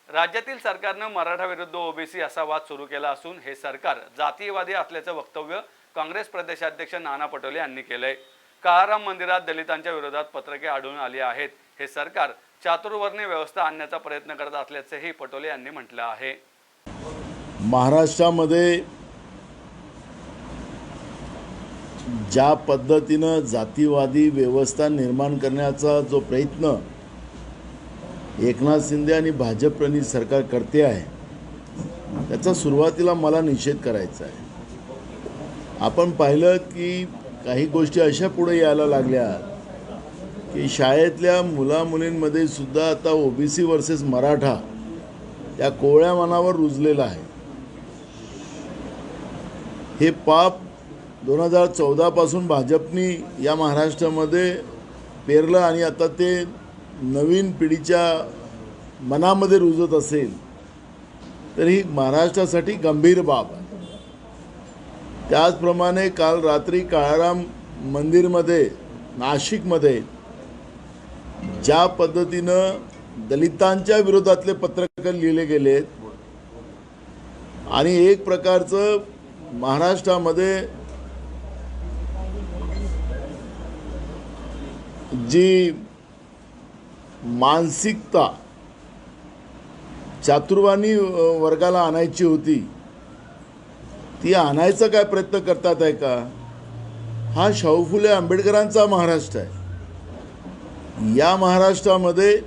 राज्यातील सरकारनं मराठा विरुद्ध ओबीसी असा वाद सुरू केला असून हे सरकार जातीयवादी असल्याचं वक्तव्य काँग्रेस प्रदेशाध्यक्ष नाना पटोले यांनी केलंय। काळाराम मंदिरात दलितांच्या विरोधात पत्रके आढळून आली आहेत। हे सरकार चातुर्वर्णीय व्यवस्था आणण्याचा प्रयत्न करत असल्याचंही पटोले यांनी म्हटलं आहे। महाराष्ट्रामध्ये ज्या पद्धतीनं जातीवादी व्यवस्था निर्माण करण्याचा जो प्रयत्न एकनाथ शिंदे आणि भाजप प्रणीत सरकार करते आहे, त्याचा सुरुवातीला मला निषेध करायचा आहे। आपण पाहिलं की काही गोष्टी अशा पुढे यायला लागल्या की शाळेतल्या मुलामुलींमध्ये सुद्धा आता ओबीसी वर्सेस मराठा या कोवळ्या मनावर रुजलेला आहे। हे पाप 2014 पासून भाजपनी या महाराष्ट्रामध्ये पेरलं आणि आता ते नवीन पिढीच्या मनामध्ये रुजत असेल तर ही महाराष्ट्रासाठी गंभीर बाब आहे। त्याचप्रमाणे काल रात्री काळाराम मंदिरमध्ये नाशिकमध्ये ज्या पद्धतीनं दलितांच्या विरोधातले पत्रकार लिहिले गेलेत आणि एक प्रकारचं महाराष्ट्रामध्ये जी मानसिकता चातुर्वर्णी वर्गाला आणायची होती ती आणायचा काय प्रयत्न करतात आहे का? हा शाहू फुले आंबेडकरांचा महाराष्ट्र आहे। या महाराष्ट्रामध्ये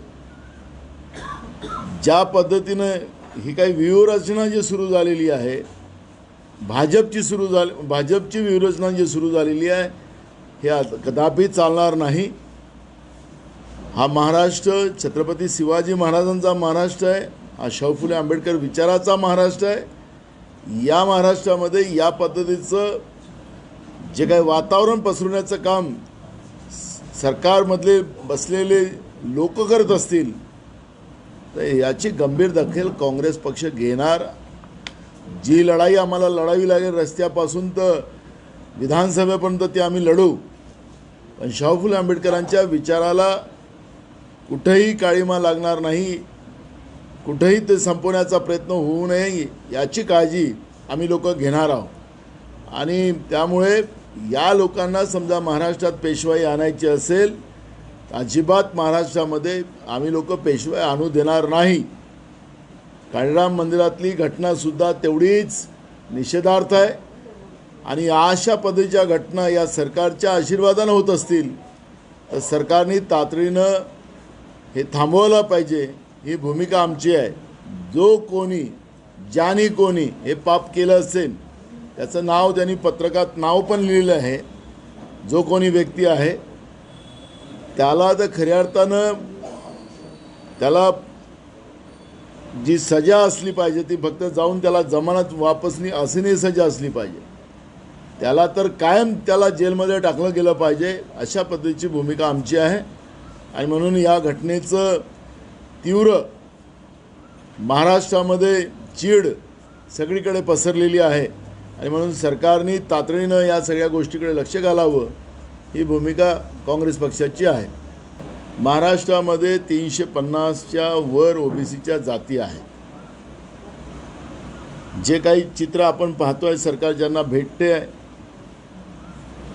ज्या पद्धतीनं ही काही व्यूहरचना जी सुरू झालेली आहे, भाजपची व्यूहरचना जी सुरू झालेली आहे, हे कदापि चालणार नाही। हा महाराष्ट्र छत्रपती शिवाजी महाराजांचा महाराष्ट्र आहे, हा शाहू फुले आंबेडकर विचाराचा महाराष्ट्र आहे। या महाराष्ट्रामध्ये या पद्धतीचं जे काही वातावरण पसरवण्याचं काम सरकारमधले बसलेले लोक करत असतील तर याची गंभीर दखल काँग्रेस पक्ष घेणार। जी लढाई आम्हाला लढावी लागेल रस्त्यापासून तर विधानसभेपर्यंत ती आम्ही लढू, पण शाहू फुले आंबेडकरांच्या विचाराला कुठेही काळीमा लागणार नाही, कुठेही ते संपवण्याचा प्रयत्न होऊ नये याची काळजी आम्ही लोक घेणार आहोत। आणि त्यामुळे या लोकांना समजा महाराष्ट्रात पेशवाई आणायची असेल अजिबात महाराष्ट्रामध्ये आम्ही लोक पेशवाई आणू देणार नाही। काळाराम मंदिरातली घटनासुद्धा तेवढीच निषेधार्थ आहे आणि अशा पद्धतीच्या घटना या सरकारच्या आशीर्वादानं होत असतील तर सरकारने तातडीनं हे थांबवलं पाहिजे, ही भूमिका आमची आहे। जो कोणी ज्याने कोणी हे पाप केलं असेल त्याचं नाव त्यांनी पत्रकात नाव पण लिहिलं आहे, जो कोणी व्यक्ती आहे त्याला तर खऱ्या अर्थानं त्याला जी सजा असली पाहिजे ती फक्त जाऊन त्याला जमानत वापस नाही अशी नाही सजा असली पाहिजे, त्याला तर कायम त्याला जेलमध्ये टाकलं गेलं पाहिजे। अशा पद्धतीची भूमिका आमची आहे आणि म्हणून या घटनेचं तीव्र महाराष्ट्रामध्ये चीड सगळीकडे पसरलेली आहे आणि म्हणून सरकारने तातडीनं या सगळ्या गोष्टीकडे लक्ष घालावं ही भूमिका काँग्रेस पक्षाची आहे। महाराष्ट्रामध्ये 350च्या वर ओबीसीच्या जाती आहेत। जे काही चित्र आपण पाहतोय सरकार ज्यांना भेटते आहे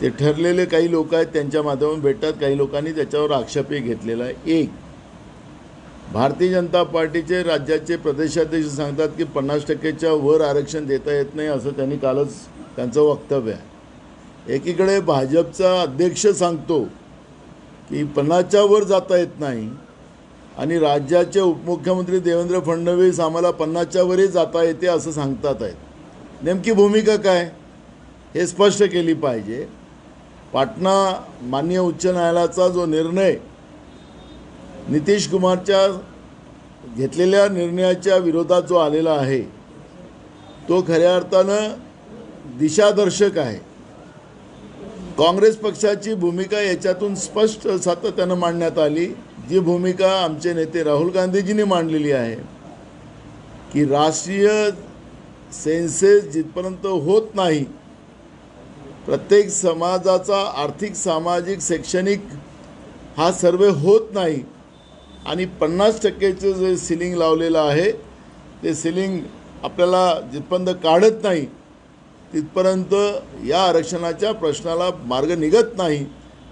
ते ठरलेले काही लोक आहेत, त्यांच्या माध्यमातून भेटतात। काही लोकांनी त्याच्यावर आक्षेपही घेतलेला आहे। एक भारतीय जनता पार्टीचे राज्याचे प्रदेशाध्यक्ष सांगतात की 50%च्या वर आरक्षण देता येत नाही असं त्यांनी कालच त्यांचं वक्तव्य आहे। एकीकडे भाजपचा अध्यक्ष सांगतो की 50च्या वर जाता येत नाही आणि राज्याचे उपमुख्यमंत्री देवेंद्र फडणवीस आम्हाला 50च्या वरही जाता येते असं सांगतात आहेत। नेमकी भूमिका काय हे स्पष्ट केली पाहिजे। पाटणा माननीय उच्च न्यायालयाचा जो निर्णय नितीश कुमारच्या घेतलेल्या निर्णयाच्या विरोधात जो आलेला आहे तो खऱ्या अर्थानं दिशादर्शक आहे। काँग्रेस पक्षाची भूमिका याच्यातून स्पष्ट सातत्यानं मांडण्यात आली, जी भूमिका आमचे नेते राहुल गांधीजींनी मांडलेली आहे की राष्ट्रीय सेन्सेस जिथपर्यंत होत नाही, प्रत्येक समाजाचा आर्थिक सामाजिक शैक्षणिक हा सर्वे होत नाही आणि 50%चं जे सिलिंग लावलेलं आहे ते सिलिंग आपल्याला जिथपर्यंत काढत नाही तिथपर्यंत या आरक्षणाच्या प्रश्नाला मार्ग निघत नाही,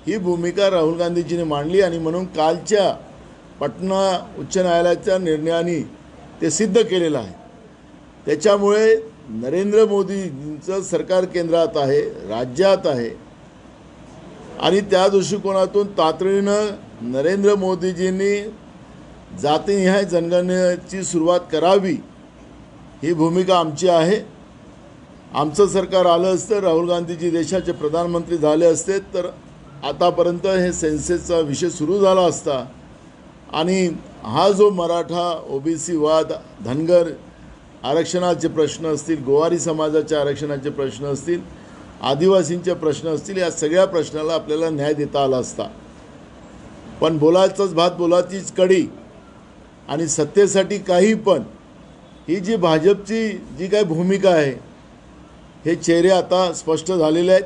ही भूमिका राहुल गांधीजींनी मांडली. आणि म्हणून कालच्या पटना उच्च न्यायालयाच्या निर्णयाने ते सिद्ध केलेलं आहे. त्याच्यामुळे नरेंद्र मोदींचं सरकार केंद्रात आहे, राज्यात आहे आणि त्या दृष्टिकोनातून तातडीनं नरेंद्र मोदीजींनी जातीनिहाय जनगणनेची सुरुवात करावी, ही भूमिका आमची आहे. आमचं सरकार आलं असतं, राहुल गांधीजी देशाचे प्रधानमंत्री झाले असते तर आतापर्यंत हे सेन्सेसचा विषय सुरू झाला असता. आणि हा जो मराठा ओबीसी वाद, धनगर आरक्षणाचे प्रश्न असतील, गोवारी समाजाच्या आरक्षणाचे प्रश्न असतील, आदिवासींचे प्रश्न असतील, या सगळ्या प्रश्नाला आपल्याला न्याय देता आला असता. पण बोलायचंच भात बोलायचीच कढी आणि सत्तेसाठी काही पण, ही जी भाजपची जी काही भूमिका आहे हे चेहरे आता स्पष्ट झालेले आहेत.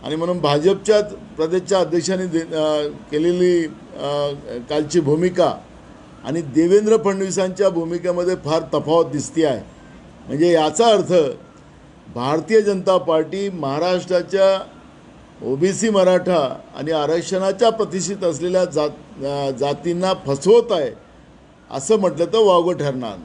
आणि म्हणून भाजपच्या प्रदेशच्या अध्यक्षांनी केलेली कालची भूमिका आणि देवेंद्र फडणवीसांच्या भूमिकेमध्ये फार तफावत दिसते आहे. म्हणजे याचा अर्थ भारतीय जनता पार्टी महाराष्ट्राच्या ओबीसी, मराठा आणि आरक्षणाच्या प्रतिष्ठित असलेल्या जातींना फसवत आहे असं म्हटलं तर वावगं ठरणार.